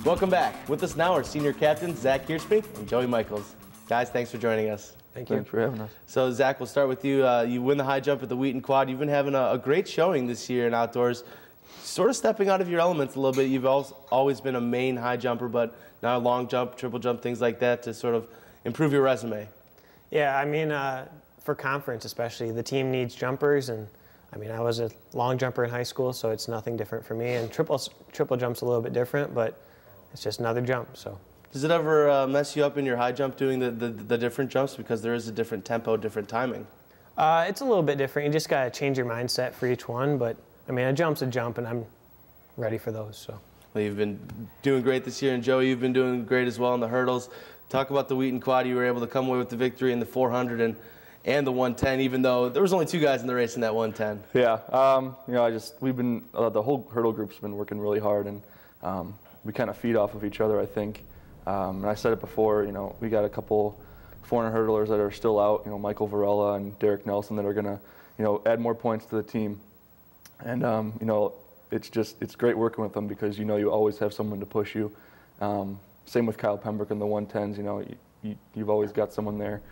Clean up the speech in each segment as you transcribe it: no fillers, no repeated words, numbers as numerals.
Welcome back. With us now are senior captains Zach Heerspink and Joey Michals. Guys, thanks for joining us. Thank you. Thanks for having us. So, Zach, we'll start with you. You win the high jump at the Wheaton Quad. You've been having a great showing this year in outdoors, sort of stepping out of your elements a little bit. You've always been a main high jumper, but now long jump, triple jump, things like that to sort of improve your resume. Yeah, I mean, for conference especially, the team needs jumpers, and I mean, I was a long jumper in high school, so it's nothing different for me. And triple jump's a little bit different, but it's just another jump. So. Does it ever mess you up in your high jump doing the different jumps because there is a different tempo, different timing? It's a little bit different. You just got to change your mindset for each one. But I mean, a jump's a jump, and I'm ready for those. So. Well, you've been doing great this year, and Joey, you've been doing great as well in the hurdles. Talk about the Wheaton Quad. You were able to come away with the victory in the 400 and the 110, even though there was only 2 guys in the race in that 110. Yeah, you know, we've been the whole hurdle group's been working really hard, and we kind of feed off of each other, I think. And I said it before, you know, we got a couple 400 hurdlers that are still out, you know, Michael Varela and Derek Nelson, that are gonna, you know, add more points to the team. And you know, it's great working with them because, you know, you always have someone to push you. Same with Kyle Pembroke in the 110s, you know, you've always got someone there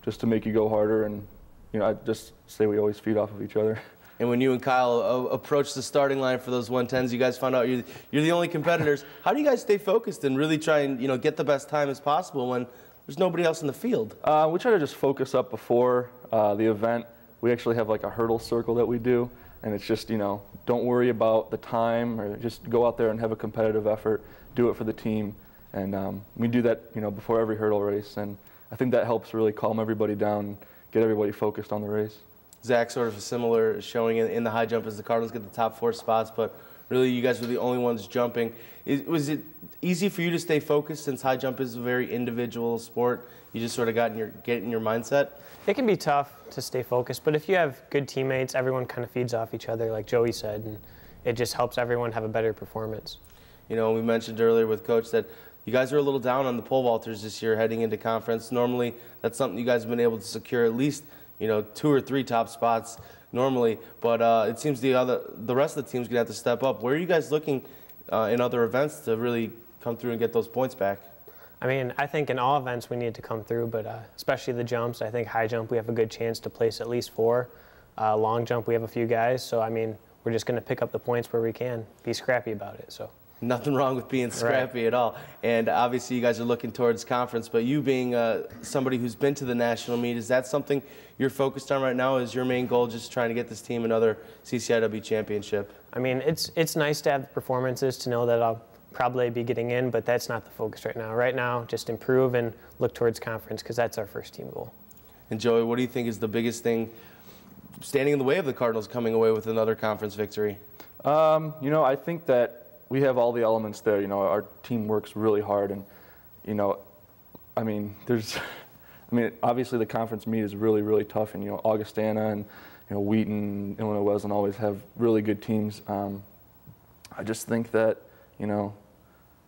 just to make you go harder. And, you know, I just say we always feed off of each other. And when you and Kyle approached the starting line for those 110s, you guys found out you're the only competitors. How do you guys stay focused and really try and, you know, get the best time as possible when there's nobody else in the field? We try to just focus up before the event. We actually have like a hurdle circle that we do, and it's just, you know, don't worry about the time, or just go out there and have a competitive effort, do it for the team. And we do that, you know, before every hurdle race, and I think that helps really calm everybody down, get everybody focused on the race. Zach, sort of a similar showing in the high jump as the Cardinals get the top 4 spots, but really you guys were the only ones jumping. Was it easy for you to stay focused since high jump is a very individual sport? You just sort of get in your mindset? It can be tough to stay focused, but if you have good teammates, everyone kind of feeds off each other, like Joey said, and it just helps everyone have a better performance. You know, we mentioned earlier with Coach that you guys are a little down on the pole vaulters this year heading into conference. Normally, that's something you guys have been able to secure at least, you know, 2 or 3 top spots normally, but it seems the rest of the team's gonna have to step up. Where are you guys looking in other events to really come through and get those points back? I mean, I think in all events we need to come through, but especially the jumps. I think high jump we have a good chance to place at least 4. Long jump we have a few guys, so I mean, we're just gonna pick up the points where we can. Be scrappy about it. So. Nothing wrong with being scrappy at all. And obviously you guys are looking towards conference, but you being somebody who's been to the national meet, is that something you're focused on right now? Is your main goal just trying to get this team another CCIW championship? I mean, it's nice to have the performances to know that I'll probably be getting in, but that's not the focus right now. Right now, just improve and look towards conference because that's our first team goal. And Joey, what do you think is the biggest thing standing in the way of the Cardinals coming away with another conference victory? You know, I think that we have all the elements there. You know, our team works really hard, and, you know, I mean, obviously the conference meet is really, really tough, and, you know, Augustana and, you know, Wheaton, Illinois Wesleyan always have really good teams. I just think that, you know,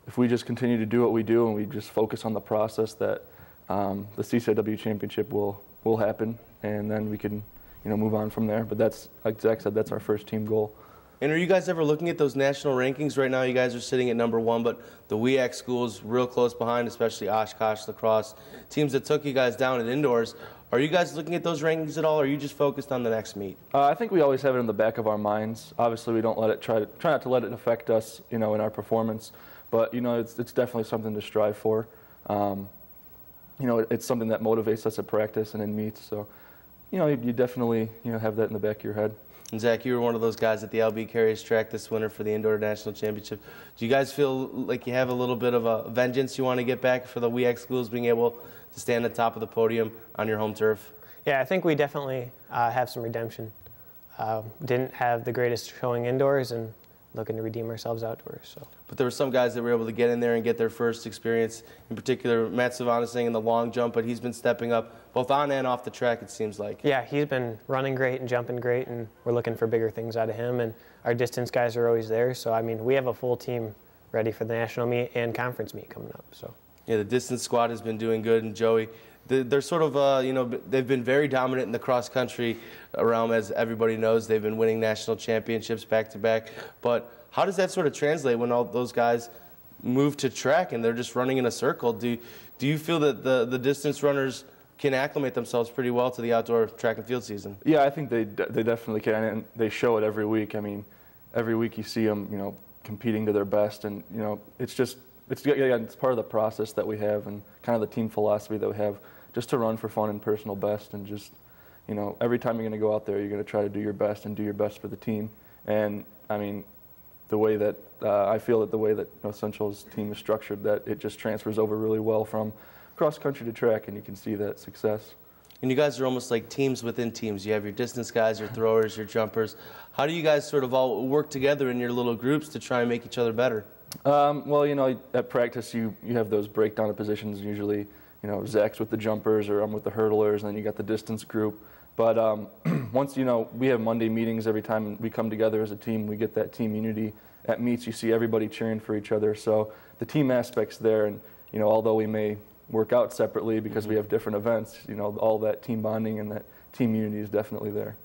if we just continue to do what we do and we just focus on the process, that the CCIW championship will happen, and then we can, you know, move on from there. But that's, like Zach said, that's our first team goal. And are you guys ever looking at those national rankings? Right now you guys are sitting at #1, but the WEAC schools real close behind, especially Oshkosh, Lacrosse, teams that took you guys down at indoors. Are you guys looking at those rankings at all, or are you just focused on the next meet? I think we always have it in the back of our minds. Obviously, we don't let it try not to let it affect us, you know, in our performance. But, you know, it's definitely something to strive for. You know, it's something that motivates us at practice and in meets. So, you know, you definitely, you know, have that in the back of your head. And Zach, you were one of those guys at the LB Carriers track this winter for the Indoor National Championship. Do you guys feel like you have a little bit of a vengeance you want to get back for the WEAC schools being able to stand at the top of the podium on your home turf? Yeah, I think we definitely have some redemption. Didn't have the greatest showing indoors and looking to redeem ourselves outdoors. So. But there were some guys that were able to get in there and get their first experience, in particular Matt Savanesing in the long jump, but he's been stepping up both on and off the track, it seems like. Yeah, he's been running great and jumping great, and we're looking for bigger things out of him, and our distance guys are always there. So, I mean, we have a full team ready for the national meet and conference meet coming up. So. Yeah, the distance squad has been doing good, and Joey, they're sort of, you know, they've been very dominant in the cross-country realm, as everybody knows. They've been winning national championships back-to-back. But how does that sort of translate when all those guys move to track and they're just running in a circle. Do you feel that the distance runners can acclimate themselves pretty well to the outdoor track and field season? Yeah, I think they definitely can, and they show it every week. I mean, every week you see them, competing to their best, and it's part of the process that we have and kind of the team philosophy that we have, just to run for fun and personal best, and just every time you're going to go out there, you're going to try to do your best and do your best for the team. And I mean, the way that I feel that the way that North Central's team is structured, that it just transfers over really well from cross country to track, and you can see that success. And you guys are almost like teams within teams. You have your distance guys, your throwers, your jumpers. How do you guys sort of all work together in your little groups to try and make each other better? Well, at practice you have those breakdown of positions. Usually, Zach's with the jumpers or I'm with the hurdlers, and then you got the distance group. But once, we have Monday meetings every time we come together as a team. We get that team unity. At meets, you see everybody cheering for each other. So the team aspect's there, and although we may work out separately because we have different events, all that team bonding and that team unity is definitely there.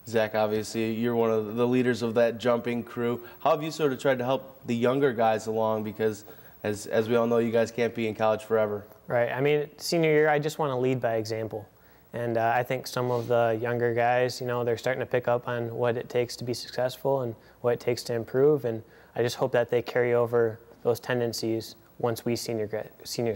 Zach, obviously, you're one of the leaders of that jumping crew. How have you sort of tried to help the younger guys along? Because as we all know, you guys can't be in college forever. Right. I mean, senior year, I just want to lead by example. And I think some of the younger guys, they're starting to pick up on what it takes to be successful and what it takes to improve. And I just hope that they carry over those tendencies once we seniors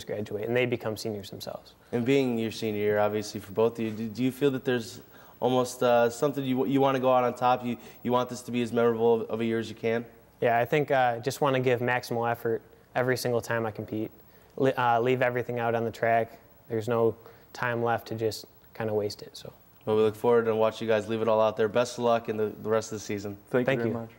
graduate and they become seniors themselves. And being your senior year, obviously, for both of you, do you feel that there's almost something you want to go out on top? You want this to be as memorable of a year as you can? Yeah, I think I just want to give maximal effort every single time I compete. Leave everything out on the track. There's no time left to just kind of waste it. So. Well, we look forward to watch you guys leave it all out there. Best of luck in the rest of the season. Thank you very much.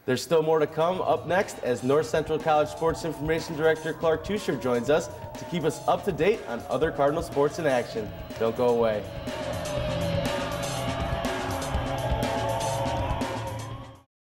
There's still more to come up next as North Cenrtal College Sports Information Director Clark Tuscher joins us to keep us up to date on other Cardinal sports in action. Don't go away.